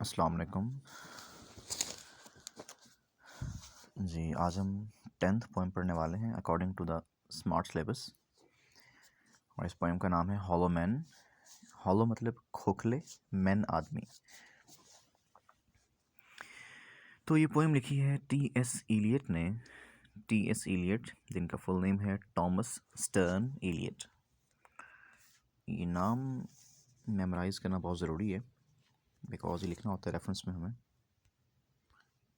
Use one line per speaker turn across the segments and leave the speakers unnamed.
अस्सलाम वालेकुम जी। आज हम 10th पोएम पढ़ने वाले हैं according to the smart syllabus. और इस पोएम का नाम है हॉलो मैन। हॉलो मतलब खोखले, मैन आदमी। तो ये पोएम लिखी है टी.एस. इलियट ने। टी.एस. इलियट जिनका फुल नेम है थॉमस स्टर्न इलियट। ये नाम मेमोराइज़ करना बहुत ज़रूरी है बिकॉज ये लिखना होता है रेफरेंस में हमें।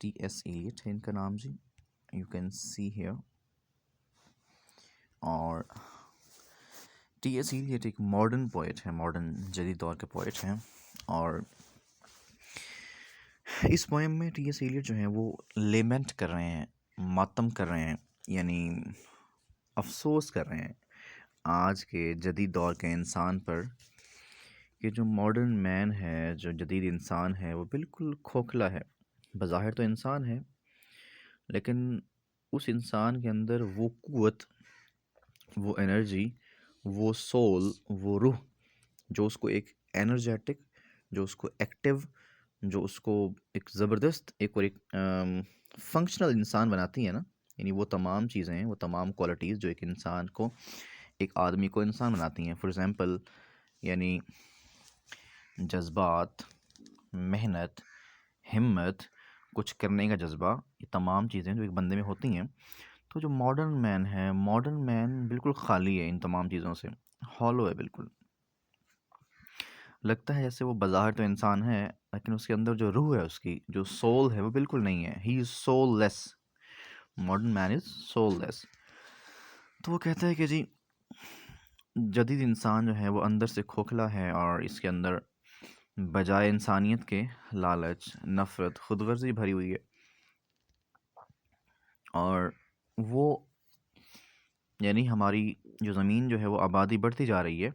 टी.एस. इलियट है इनका नाम जी, यू कैन सी हियर। और टी.एस. इलियट एक मॉडर्न पोएट है, मॉडर्न जदीद दौर के पोएट हैं। और इस पोएम में टी.एस. इलियट जो हैं वो लेमेंट कर रहे हैं, मातम कर रहे हैं, यानी अफसोस कर रहे हैं आज के जदीद दौर के इंसान पर कि जो मॉडर्न मैन है, जो जदीद इंसान है, वो बिल्कुल खोखला है। बज़ाहिर तो इंसान है लेकिन उस इंसान के अंदर वो क़ुव्वत, वो एनर्जी, वो सोल, वो रूह जो उसको एक एनर्जेटिक, जो उसको एक्टिव, जो उसको एक ज़बरदस्त एक और एक फंक्शनल इंसान बनाती है ना, यानी वो तमाम चीज़ें हैं, वो तमाम क्वालिटीज़ जो एक इंसान को, एक आदमी को इंसान बनाती हैं। फॉर एग्ज़ाम्पल यानी जज्बात, मेहनत, हिम्मत, कुछ करने का जज्बा, ये तमाम चीज़ें जो एक बंदे में होती हैं। तो जो मॉडर्न मैन है, मॉडर्न मैन बिल्कुल खाली है इन तमाम चीज़ों से, हॉलो है बिल्कुल। लगता है जैसे वो बज़ाहिर तो इंसान है लेकिन उसके अंदर जो रूह है, उसकी जो सोल है, वो बिल्कुल नहीं है। He is soulless. Modern man is soulless. तो वो कहता है कि जी जदीद इंसान जो है वो अंदर से खोखला है और इसके अंदर बजाय इंसानियत के लालच, नफ़रत, खुदगर्ज़ी भरी हुई है। और वो यानी हमारी जो ज़मीन जो है वो आबादी बढ़ती जा रही है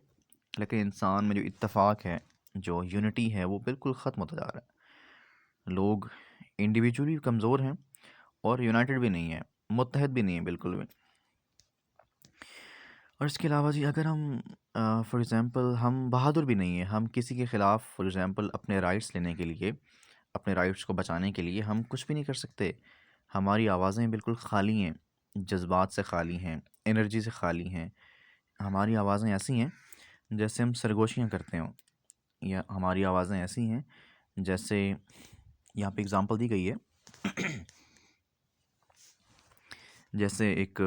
लेकिन इंसान में जो इत्तेफाक है, जो यूनिटी है, वो बिल्कुल ख़त्म होता जा रहा है। लोग इंडिविजुअली कमज़ोर हैं और यूनाइटेड भी नहीं है, मुत्तहद भी नहीं है बिल्कुल भी। और इसके अलावा जी अगर हम फॉर एग्ज़ाम्पल हम बहादुर भी नहीं है, हम किसी के ख़िलाफ़ फॉर एग्ज़ाम्पल अपने राइट्स लेने के लिए, अपने राइट्स को बचाने के लिए हम कुछ भी नहीं कर सकते। हमारी आवाज़ें बिल्कुल खाली हैं, जज्बात से खाली हैं, एनर्जी से खाली हैं। हमारी आवाज़ें ऐसी हैं जैसे हम सरगोशियाँ करते हों, या हमारी आवाज़ें ऐसी हैं जैसे यहाँ पे एग्ज़ाम्पल दी गई है जैसे एक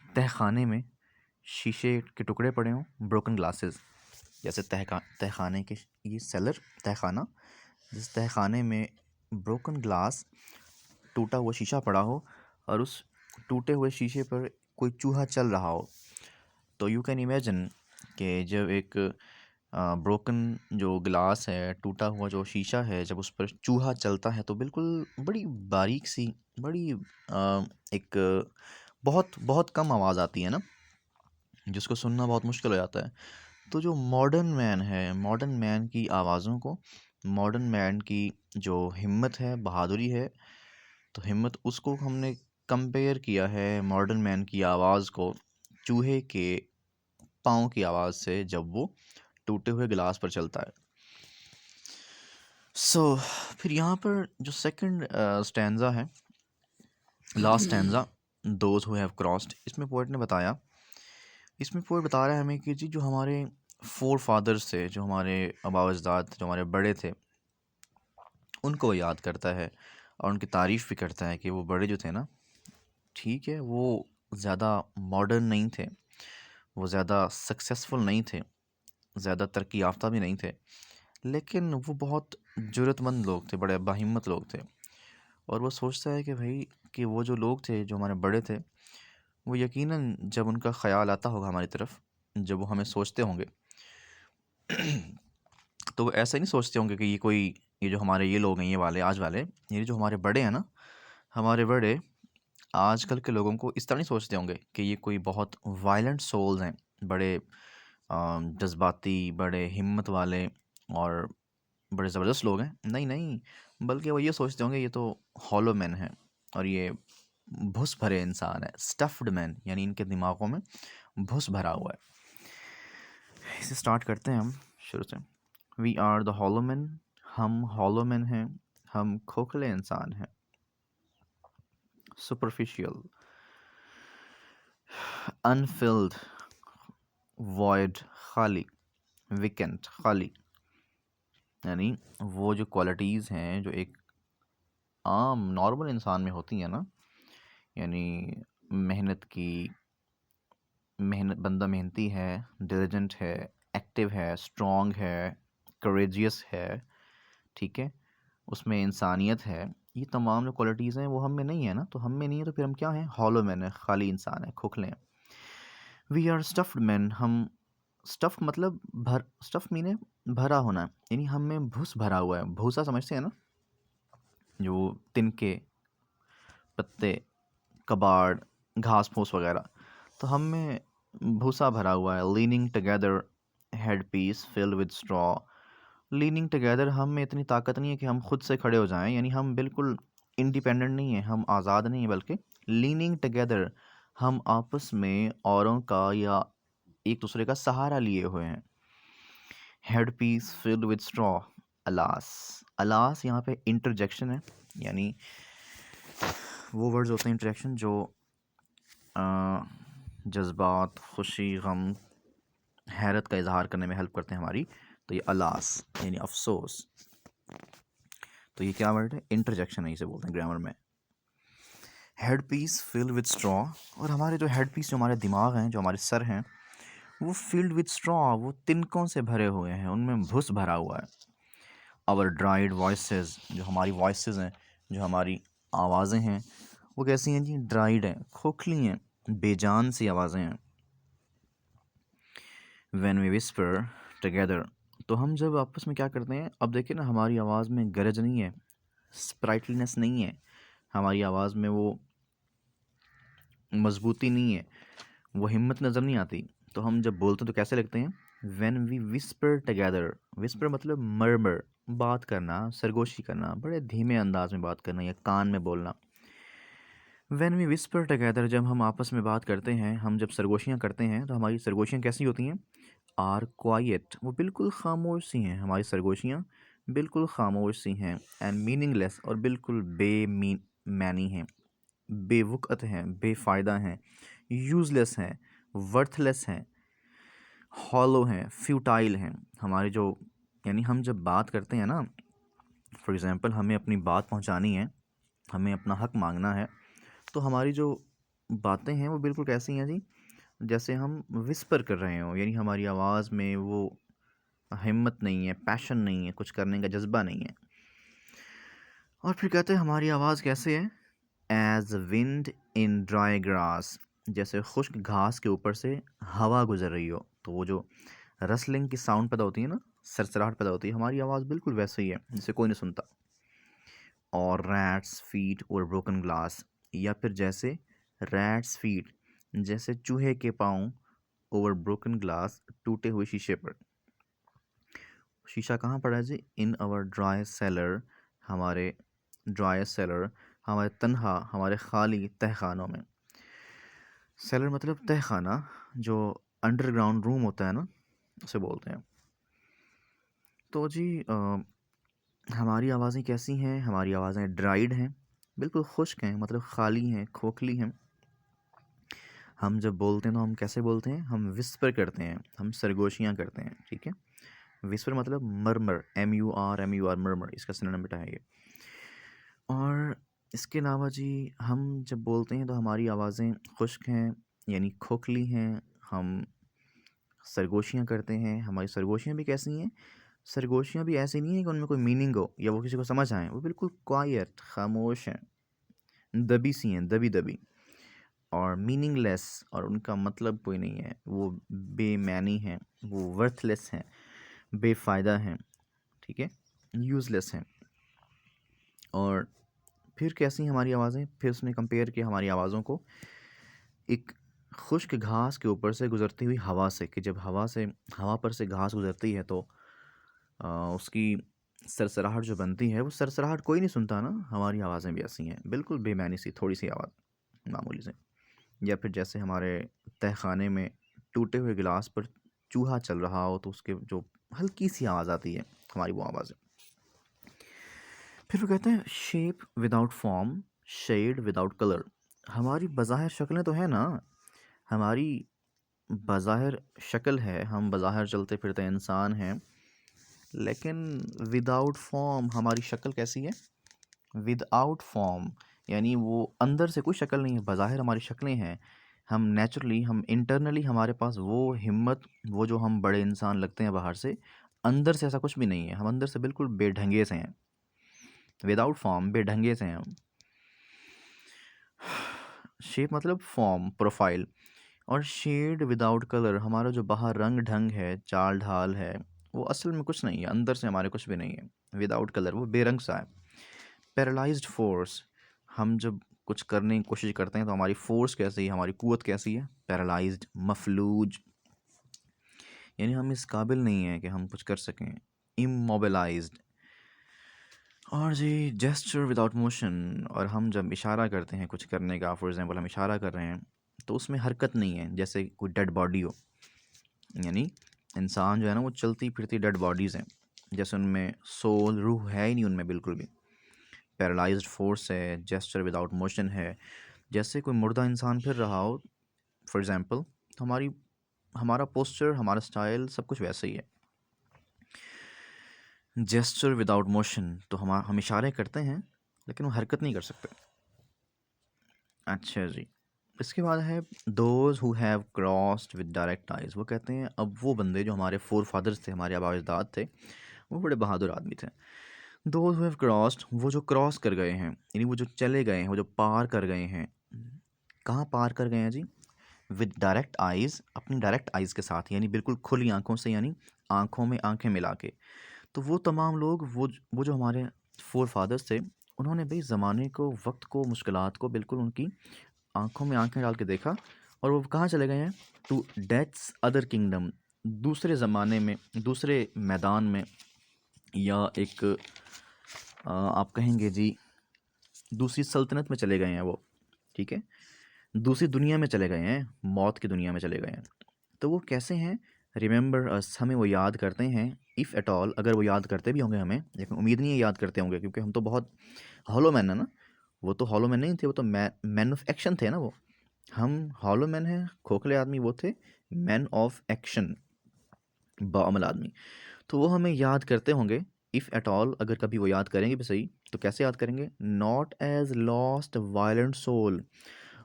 तहखाने में शीशे के टुकड़े पड़े हों, ब्रोकन ग्लासेस। जैसे तहखाने के ये सेलर, तहखाना, जिस तहखाने में ब्रोकन ग्लास, टूटा हुआ शीशा पड़ा हो और उस टूटे हुए शीशे पर कोई चूहा चल रहा हो, तो यू कैन इमेजिन कि जब एक ब्रोकन जो ग्लास है, टूटा हुआ जो शीशा है, जब उस पर चूहा चलता है तो बिल्कुल बड़ी बारीक सी, बड़ी एक बहुत बहुत कम आवाज़ आती है ना, जिसको सुनना बहुत मुश्किल हो जाता है। तो जो मॉडर्न मैन है, मॉडर्न मैन की आवाज़ों को, मॉडर्न मैन की जो हिम्मत है, बहादुरी है, तो हिम्मत उसको हमने कंपेयर किया है मॉडर्न मैन की आवाज़ को चूहे के पाँव की आवाज़ से जब वो टूटे हुए गिलास पर चलता है। फिर यहाँ पर जो सेकंड स्टैंज़ा है, last stanza, those who have crossed, इसमें पोएट ने बताया, इसमें पोएट बता रहा है हमें कि जी जो हमारे फोर फादर्स थे, जो हमारे आबा अजदाद, जो हमारे बड़े थे, उनको याद करता है और उनकी तारीफ़ भी करता है कि वो बड़े जो थे ना, ठीक है, वो ज़्यादा मॉडर्न नहीं थे, वो ज़्यादा सक्सेसफुल नहीं थे, ज़्यादा तरक्की याफ्ता भी नहीं थे, लेकिन वो बहुत ज़रूरतमंद लोग थे, बड़े बाहिम्मत लोग थे। और वो सोचता है कि भाई कि वो जो लोग थे, जो हमारे बड़े थे, वो यकीनन जब उनका ख़याल आता होगा हमारी तरफ, जब वो हमें सोचते होंगे तो वो ऐसा नहीं सोचते होंगे कि ये जो हमारे ये लोग हैं, ये वाले आज वाले, ये जो हमारे बड़े हैं ना, हमारे बड़े आजकल के लोगों को इस तरह नहीं सोचते होंगे कि ये कोई बहुत वायलेंट सोल्स हैं, बड़े जज्बाती, बड़े हिम्मत वाले और बड़े ज़बरदस्त लोग हैं। नहीं नहीं, बल्कि वो ये सोचते होंगे ये तो हॉलो मैन है और ये भुस भरे इंसान है, स्टफ्ड मैन, यानी इनके दिमागों में भुस भरा हुआ है। इसे स्टार्ट करते हैं हम शुरू से। We are the hollow man, हम हॉलो मैन हैं, हम खोखले इंसान हैं। सुपरफिशियल, अनफिल्ड, वॉइड खाली, विकेंट खाली। यानी वो जो क्वालिटीज़ हैं जो एक आम नॉर्मल इंसान में होती हैं ना, यानी मेहनत की, बंदा मेहनती है, डिलिजेंट है, एक्टिव है, स्ट्रॉन्ग है, करेजियस है, ठीक है, उसमें इंसानियत है। ये तमाम जो क्वालिटीज़ हैं वो हम में नहीं है ना, तो हम में नहीं है तो फिर हम क्या हैं? हॉलो मैन है, खाली इंसान है, खोखले हैं। वी आर स्टफ्ड मैन, हम स्टफ्ड मतलब स्टफ मीने भरा होना, यानी हम में भूस भरा हुआ है। भूसा समझते हैं ना, जो तिनके, पत्ते, कबाड़, घास फूस वगैरह, तो हम में भूसा भरा हुआ है। Leaning together, headpiece filled with straw. Leaning together, हम में इतनी ताकत नहीं है कि हम खुद से खड़े हो जाएं, यानी हम बिल्कुल इंडिपेंडेंट नहीं है, हम आज़ाद नहीं है, बल्कि लीनिंग टुगेदर, हम आपस में औरों का या एक दूसरे का सहारा लिए हुए हैं। Headpiece filled with straw, alas. Alas यहाँ पे इंटरजेक्शन है, यानी वो वर्ड्स होते हैं इंटरेक्शन जो जज्बात, खुशी, गम, हैरत का इजहार करने में हेल्प करते हैं हमारी। तो ये अलास यानी अफसोस, तो ये क्या वर्ड है? इंटरजेक्शन है, इसे बोलते हैं ग्रामर में। Headpiece filled with straw, और हमारे जो हेड पीस, जो हमारे दिमाग हैं, जो हमारे सर हैं, वो फील्ड विद स्ट्रॉ, वो तिनकों से भरे हुए हैं, उनमें भूस भरा हुआ है। आवर ड्राइड वॉइसेस, जो हमारी वॉइसेस हैं, जो हमारी आवाज़ें हैं, वो कैसी हैं जी? ड्राइड हैं, खोखली हैं, बेजान सी आवाज़ें हैं। व्हेन वी विस्पर टुगेदर, तो हम जब आपस में क्या करते हैं, अब देखिए ना, हमारी आवाज़ में गरज नहीं है, स्प्राइटलीनेस नहीं है, हमारी आवाज़ में वो मजबूती नहीं है, वो हिम्मत नज़र नहीं आती। तो हम जब बोलते हैं तो कैसे लगते हैं? When we whisper together, whisper मतलब मर्मर, बात करना, सरगोशी करना, बड़े धीमे अंदाज में बात करना या कान में बोलना। व्हेन वी विस्पर टुगेदर, जब हम आपस में बात करते हैं, हम जब सरगोशियाँ करते हैं, तो हमारी सरगोशियाँ कैसी होती हैं? आर क्वाइट, वो बिल्कुल खामोश सी हैं, हमारी सरगोशियाँ बिल्कुल खामोश सी हैं। एंड मीनिंगलेस, और बिल्कुल मैनी हैं, बेवुकत हैं, बेफ़ायदा हैं, यूज़लेस हैं, वर्थलेस हैं, हॉलो हैं, फ्यूटाइल हैं। हमारे जो, यानी हम जब बात करते हैं ना, फॉर एग्ज़ाम्पल हमें अपनी बात पहुंचानी है, हमें अपना हक मांगना है, तो हमारी जो बातें हैं वो बिल्कुल कैसी हैं जी? जैसे हम विस्पर कर रहे हों, यानी हमारी आवाज़ में वो हिम्मत नहीं है, पैशन नहीं है, कुछ करने का जज्बा नहीं है। और फिर कहते हैं हमारी आवाज़ कैसे है? As wind in dry grass, जैसे खुश्क घास के ऊपर से हवा गुजर रही हो, तो वो जो रसलिंग की साउंड पैदा होती है ना, सरसराहट पैदा होती है, हमारी आवाज़ बिल्कुल वैसे ही है, जिसे कोई नहीं सुनता। और रैट्स फीट और ब्रोकन ग्लास, या फिर जैसे रैट्स फीट, जैसे चूहे के पाँव, ओवर ब्रोकन ग्लास, टूटे हुए शीशे पर। शीशा कहाँ पड़ा है जी? इन आवर ड्राई सेलर, हमारे ड्राई सेलर, हमारे तन्हा, हमारे खाली तहखानों में। सेलर मतलब तहखाना, जो अंडरग्राउंड रूम होता है ना, उसे बोलते हैं। तो जी हमारी आवाज़ें कैसी हैं? हमारी आवाज़ें ड्राइड हैं, बिल्कुल खुश्क हैं, मतलब खाली हैं, खोखली हैं। हम जब बोलते हैं तो हम कैसे बोलते हैं? हम विस्पर करते हैं, हम सरगोशियाँ करते हैं, ठीक है। विस्पर मतलब मरमर, MUR मरमर, इसका सिनोनिम बेटा है ये। और इसके अलावा जी हम जब बोलते हैं तो हमारी आवाज़ें खुश्क हैं, यानी खोखली हैं। हम सरगोशियाँ करते हैं, हमारी सरगोशियाँ भी कैसी हैं? सरगोशियाँ भी ऐसी नहीं है कि उनमें कोई मीनिंग हो या वो किसी को समझ आए, वो बिल्कुल क्वाइट, खामोश हैं, दबी सी हैं, दबी दबी, और मीनिंगलेस, और उनका मतलब कोई नहीं है, वो बेमैनी हैं, वो वर्थलेस हैं, बेफ़ायदा हैं, ठीक है, यूज़लेस हैं। और फिर कैसी हमारी आवाज़ें? फिर उसने कंपेयर किया हमारी आवाज़ों को एक खुश्क घास के ऊपर से गुज़रती हुई हवा से, कि जब हवा पर से घास गुज़रती है तो उसकी सरसराहट जो बनती है, वो सरसराहट कोई नहीं सुनता ना, हमारी आवाज़ें भी ऐसी हैं, बिल्कुल बेमैनी सी, थोड़ी सी आवाज़ मामूली से। या फिर जैसे हमारे तहखाने में टूटे हुए गिलास पर चूहा चल रहा हो तो उसके जो हल्की सी आवाज़ आती है, हमारी वो आवाज़ है। फिर वो कहते हैं shape without form, shade without colour. हमारी बज़ाहिर शक्लें तो हैं ना, हमारी बज़ाहिर शक्ल है, हम बज़ाहिर चलते फिरते इंसान हैं, लेकिन विदाउट फॉर्म हमारी शक्ल कैसी है? विदाउट फॉर्म, यानी वो अंदर से कोई शक्ल नहीं है, बज़ाहिर हमारी शक्लें हैं। हम नेचुरली, हम इंटरनली हमारे पास वो हिम्मत, वो जो हम बड़े इंसान लगते हैं बाहर से, अंदर से ऐसा कुछ भी नहीं है। हम अंदर से बिल्कुल बेढंगे से हैं, विदाउट फॉर्म, बेढंगे से हैं हम। शेप मतलब फॉर्म, प्रोफाइल। और शेड विदाउट कलर, हमारा जो बाहर रंग ढंग है, चाल ढाल है, वो असल में कुछ नहीं है, अंदर से हमारे कुछ भी नहीं है। विदाउट कलर, वो बेरंग सा है। पैरालाइज्ड फोर्स, हम जब कुछ करने की कोशिश करते हैं तो हमारी फोर्स कैसी है, हमारी कुव्वत कैसी है? पैरालाइज्ड, मफलूज, यानी हम इस काबिल नहीं हैं कि हम कुछ कर सकें। इमोबिलाइज्ड। और जी जेस्चर विदाउट मोशन, और हम जब इशारा करते हैं कुछ करने का, फॉर एग्जांपल हम इशारा कर रहे हैं तो उसमें हरकत नहीं है, जैसे कोई डेड बॉडी हो। यानी इंसान जो है ना, वो चलती फिरती डेड बॉडीज़ हैं, जैसे उनमें सोल, रूह है ही नहीं उनमें बिल्कुल भी। पैरालाइज्ड फोर्स है, जेस्चर विदाउट मोशन है, जैसे कोई मुर्दा इंसान फिर रहा हो फॉर एग्जांपल, तो हमारा पोस्चर, हमारा स्टाइल, सब कुछ वैसे ही है। जेस्चर विदाउट मोशन, तो हम इशारे करते हैं लेकिन वो हरकत नहीं कर सकते। अच्छा जी, इसके बाद है those who have crossed with direct eyes. वो कहते हैं अब वो बंदे जो हमारे फोर फादर्स थे, हमारे आबा अजदाद थे, वो बड़े बहादुर आदमी थे। दोज हु हैव क्रॉस्ड, वो जो क्रॉस कर गए हैं, यानी वो जो चले गए हैं, वो जो पार कर गए हैं। कहाँ पार कर गए हैं जी? विद डायरेक्ट आइज़, अपनी डायरेक्ट आइज़ के साथ, यानी बिल्कुल खुली आंखों से, यानी आंखों में आंखें मिला के। तो वो तमाम लोग, वो जो हमारे फोर फादर्स थे, उन्होंने भाई ज़माने को, वक्त को, मुश्किलात को बिल्कुल उनकी आंखों में आंखें डाल के देखा। और वो कहाँ चले गए हैं? टू डेथ्स अदर किंगडम, दूसरे ज़माने में, दूसरे मैदान में, या एक आप कहेंगे जी दूसरी सल्तनत में चले गए हैं वो, ठीक है, दूसरी दुनिया में चले गए हैं, मौत की दुनिया में चले गए हैं। तो वो कैसे हैं? रिमेंबर अस, हमें वो याद करते हैं। इफ़ एट ऑल, अगर वो याद करते भी होंगे हमें, लेकिन उम्मीद नहीं है याद करते होंगे, क्योंकि हम तो बहुत हॉलो मैन है ना। वो तो हॉलो मैन नहीं थे, वो तो मैन ऑफ एक्शन थे ना वो। हम हॉलो मैन हैं, खोखले आदमी, वो थे मैन ऑफ एक्शन, बाअमल आदमी। तो वो हमें याद करते होंगे, इफ़ एट ऑल, अगर कभी वो याद करेंगे भी सही, तो कैसे याद करेंगे? Not as lost violent soul,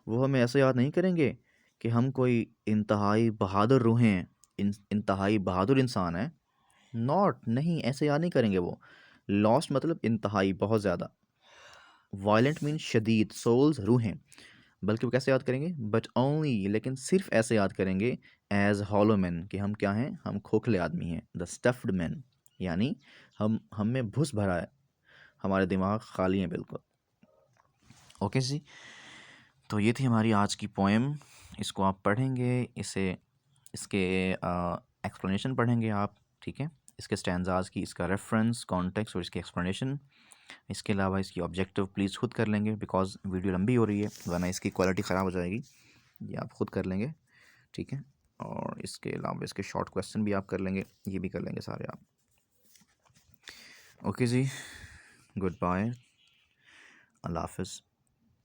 वो हमें ऐसे याद नहीं करेंगे कि हम कोई इंतहाई बहादुर रूह हैं, इंतहाई बहादुर इंसान है। नॉट, नहीं, ऐसे याद नहीं करेंगे वो। लॉस्ट मतलब इंतहाई, बहुत ज़्यादा। वायलेंट मीन शदीद, सोल्स रूहें। बल्कि वो कैसे याद करेंगे? बट ओनली, लेकिन सिर्फ ऐसे याद करेंगे, एज हॉलो मैन, कि हम क्या हैं? हम खोखले आदमी हैं। द स्टफ्ड मैन, यानी हम में भूस भरा है, हमारे दिमाग खाली हैं बिल्कुल। ओके जी, तो ये थी हमारी आज की पोएम। इसको आप पढ़ेंगे, इसके एक्सप्लेनेशन पढ़ेंगे आप, ठीक है, इसके स्टैंजाज की, इसका रेफरेंस, कॉन्टेक्स्ट और इसकी एक्सप्लेनेशन। इसके अलावा इसकी ऑब्जेक्टिव प्लीज़ खुद कर लेंगे, बिकॉज वीडियो लंबी हो रही है, वरना इसकी क्वालिटी ख़राब हो जाएगी। ये आप खुद कर लेंगे, ठीक है। और इसके अलावा इसके शॉर्ट क्वेश्चन भी आप कर लेंगे, ये भी कर लेंगे सारे आप। ओके जी, गुड बाय, अल्लाह हाफ़िज़।